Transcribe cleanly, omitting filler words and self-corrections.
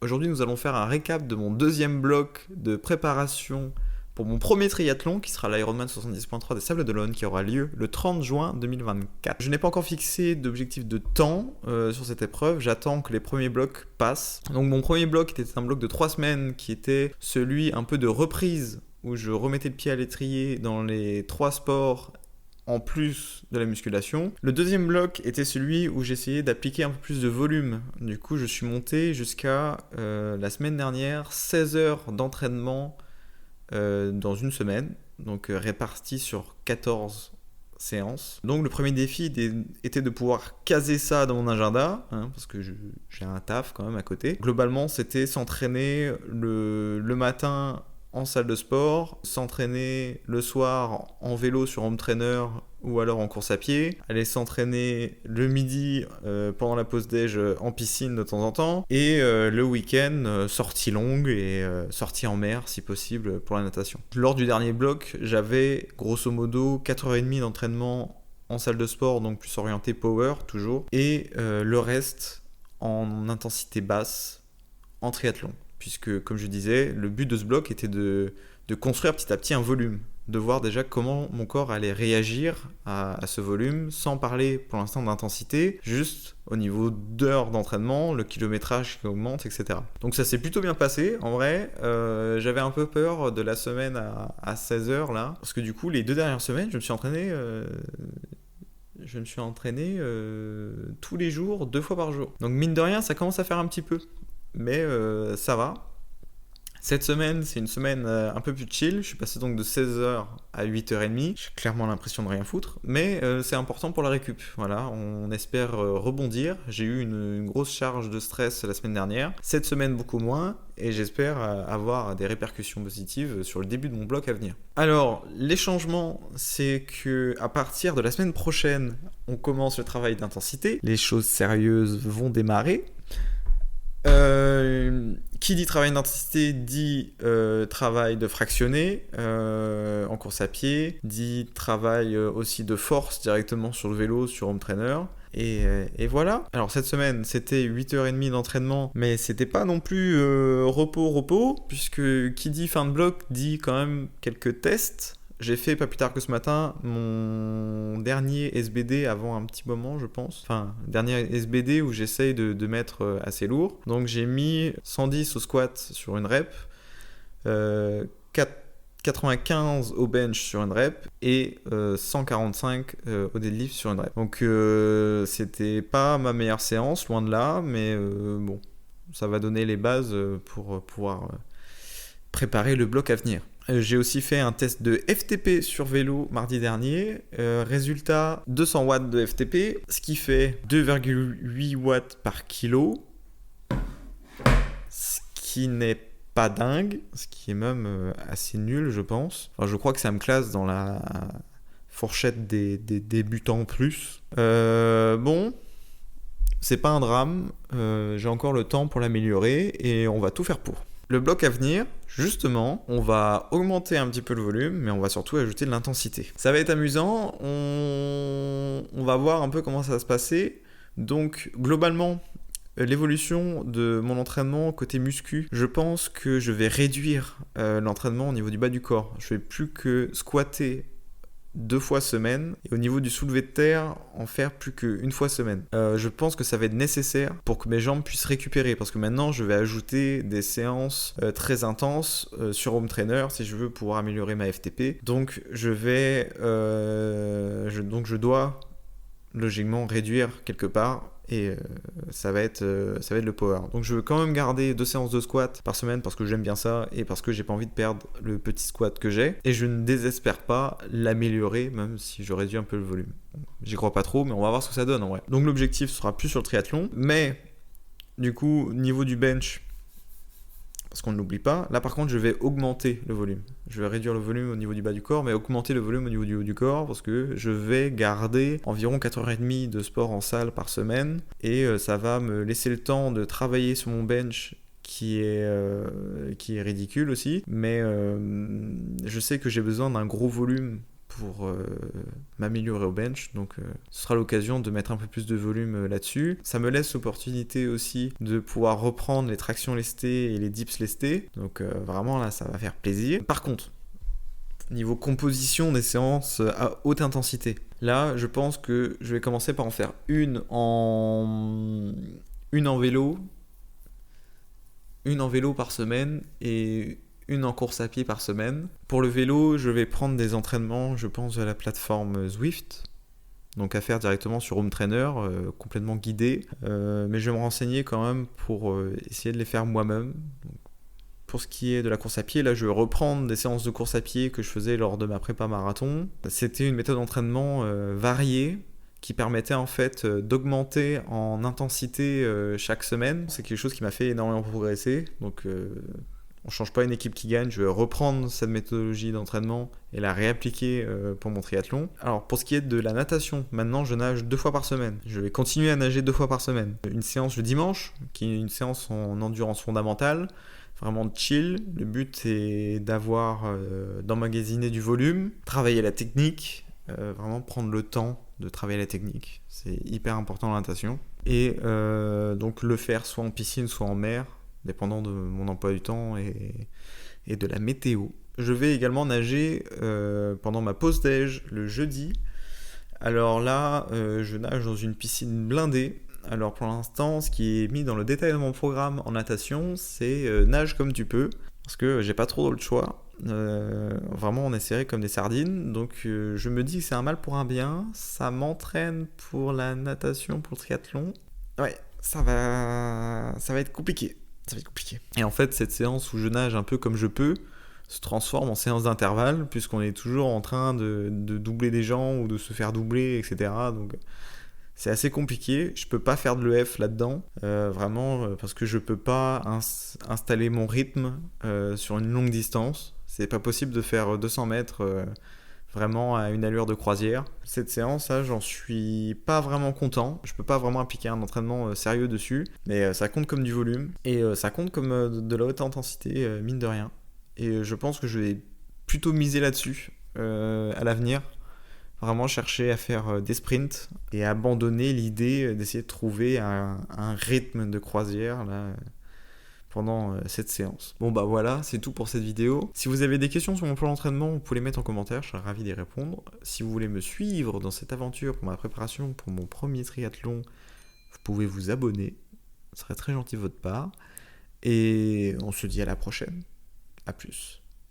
Aujourd'hui, nous allons faire un récap de mon deuxième bloc de préparation pour mon premier triathlon qui sera l'Ironman 70.3 des Sables d'Olonne qui aura lieu le 30 juin 2024. Je n'ai pas encore fixé d'objectif de temps sur cette épreuve, j'attends que les premiers blocs passent. Donc mon premier bloc était un bloc de 3 semaines qui était celui un peu de reprise où je remettais le pied à l'étrier dans les 3 sports en plus de la musculation. Le deuxième bloc était celui où j'essayais d'appliquer un peu plus de volume. Du coup, je suis monté jusqu'à la semaine dernière 16 heures d'entraînement dans une semaine, donc réparti sur 14 séances. Donc le premier défi était de pouvoir caser ça dans mon agenda, parce que j'ai un taf quand même à côté. Globalement, c'était s'entraîner le matin en salle de sport, s'entraîner le soir en vélo sur home trainer ou alors en course à pied, aller s'entraîner le midi pendant la pause déj en piscine de temps en temps, et le week-end, sortie longue et sortie en mer si possible pour la natation. Lors du dernier bloc, j'avais grosso modo 4h30 d'entraînement en salle de sport, donc plus orienté power toujours, et le reste en intensité basse en triathlon. Puisque, comme je disais, le but de ce bloc était de construire petit à petit un volume, de voir déjà comment mon corps allait réagir à ce volume, sans parler pour l'instant d'intensité, juste au niveau d'heures d'entraînement, le kilométrage qui augmente, etc. Donc ça s'est plutôt bien passé, en vrai. J'avais un peu peur de la semaine à 16 heures, là, parce que du coup, les 2 dernières semaines, je me suis entraîné... tous les jours, 2 fois par jour. Donc mine de rien, ça commence à faire un petit peu. Mais ça va. Cette semaine, c'est une semaine un peu plus chill. Je suis passé donc de 16h à 8h30. J'ai clairement l'impression de rien foutre. Mais c'est important pour la récup. Voilà, on espère rebondir. J'ai eu une grosse charge de stress la semaine dernière. Cette semaine, beaucoup moins. Et j'espère avoir des répercussions positives sur le début de mon bloc à venir. Alors, les changements, c'est que à partir de la semaine prochaine, on commence le travail d'intensité. Les choses sérieuses vont démarrer. Qui dit travail d'intensité dit travail de fractionné en course à pied, dit travail aussi de force directement sur le vélo, sur home trainer. Et voilà. Alors cette semaine, c'était 8h30 d'entraînement, mais c'était pas non plus repos, puisque qui dit fin de bloc dit quand même quelques tests. J'ai fait pas plus tard que ce matin mon dernier SBD avant un petit moment, je pense. Enfin, dernier SBD où j'essaye de mettre assez lourd. Donc j'ai mis 110 au squat sur une rep, 95 au bench sur une rep et 145 au deadlift sur une rep. Donc c'était pas ma meilleure séance, loin de là, mais bon, ça va donner les bases pour pouvoir préparer le bloc à venir. J'ai aussi fait un test de FTP sur vélo mardi dernier. Résultat, 200 watts de FTP, ce qui fait 2,8 watts par kilo. Ce qui n'est pas dingue, ce qui est même assez nul, je pense. Enfin, je crois que ça me classe dans la fourchette des débutants plus. Bon, c'est pas un drame. J'ai encore le temps pour l'améliorer et on va tout faire pour. Le bloc à venir, justement, on va augmenter un petit peu le volume, mais on va surtout ajouter de l'intensité. Ça va être amusant, on va voir un peu comment ça va se passer. Donc, globalement, l'évolution de mon entraînement côté muscu, je pense que je vais réduire l'entraînement au niveau du bas du corps. Je vais plus que squatter 2 fois semaine et au niveau du soulevé de terre en faire plus qu'une fois semaine. Je pense que ça va être nécessaire pour que mes jambes puissent récupérer parce que maintenant je vais ajouter des séances très intenses sur home trainer si je veux pouvoir améliorer ma FTP. Donc je dois logiquement réduire quelque part et ça va être le power. Donc je veux quand même garder 2 séances de squat par semaine parce que j'aime bien ça et parce que j'ai pas envie de perdre le petit squat que j'ai, et je ne désespère pas l'améliorer même si je réduis un peu le volume. J'y crois pas trop, mais on va voir ce que ça donne en vrai. Donc l'objectif sera plus sur le triathlon, mais du coup niveau du bench, parce qu'on ne l'oublie pas, là par contre je vais augmenter le volume. Je vais réduire le volume au niveau du bas du corps, mais augmenter le volume au niveau du haut du corps, parce que je vais garder environ 4h30 de sport en salle par semaine, et ça va me laisser le temps de travailler sur mon bench, qui est ridicule aussi, mais je sais que j'ai besoin d'un gros volume pour m'améliorer au bench, donc ce sera l'occasion de mettre un peu plus de volume là-dessus. Ça me laisse l'opportunité aussi de pouvoir reprendre les tractions lestées et les dips lestés, donc vraiment là ça va faire plaisir. Par contre, niveau composition des séances à haute intensité, là je pense que je vais commencer par en faire une en vélo, une en vélo par semaine et une en course à pied par semaine. Pour le vélo, je vais prendre des entraînements, je pense, à la plateforme Zwift, donc à faire directement sur Home Trainer, complètement guidé. Mais je vais me renseigner quand même pour essayer de les faire moi-même. Donc, pour ce qui est de la course à pied, là je vais reprendre des séances de course à pied que je faisais lors de ma prépa marathon. C'était une méthode d'entraînement variée, qui permettait en fait d'augmenter en intensité chaque semaine. C'est quelque chose qui m'a fait énormément progresser. Donc on change pas une équipe qui gagne, je vais reprendre cette méthodologie d'entraînement et la réappliquer pour mon triathlon. Alors pour ce qui est de la natation, maintenant je nage 2 fois par semaine. Je vais continuer à nager 2 fois par semaine. Une séance le dimanche, qui est une séance en endurance fondamentale, vraiment chill. Le but est d'emmagasiner du volume, travailler la technique, vraiment prendre le temps de travailler la technique. C'est hyper important dans la natation. Et donc le faire soit en piscine, soit en mer, dépendant de mon emploi du temps et de la météo. Je vais également nager pendant ma pause déj le jeudi. Alors là, je nage dans une piscine blindée. Alors pour l'instant, ce qui est mis dans le détail de mon programme en natation, c'est nage comme tu peux, parce que j'ai pas trop le choix. Vraiment on est serré comme des sardines, donc je me dis que c'est un mal pour un bien. Ça m'entraîne pour la natation, pour le triathlon. Ouais, ça va être compliqué. Et en fait, cette séance où je nage un peu comme je peux se transforme en séance d'intervalle, puisqu'on est toujours en train de doubler des gens ou de se faire doubler, etc. Donc c'est assez compliqué. Je peux pas faire de l'EF là-dedans, vraiment, parce que je peux pas installer mon rythme sur une longue distance. C'est pas possible de faire 200 mètres vraiment à une allure de croisière. Cette séance, là, j'en suis pas vraiment content. Je peux pas vraiment appliquer un entraînement sérieux dessus, mais ça compte comme du volume et ça compte comme de la haute intensité, mine de rien. Et je pense que je vais plutôt miser là-dessus à l'avenir. Vraiment chercher à faire des sprints et abandonner l'idée d'essayer de trouver un rythme de croisière là, pendant cette séance. Bon bah voilà, c'est tout pour cette vidéo. Si vous avez des questions sur mon plan d'entraînement, vous pouvez les mettre en commentaire, je serai ravi d'y répondre. Si vous voulez me suivre dans cette aventure pour ma préparation pour mon premier triathlon, vous pouvez vous abonner, ce serait très gentil de votre part. Et on se dit à la prochaine. À plus.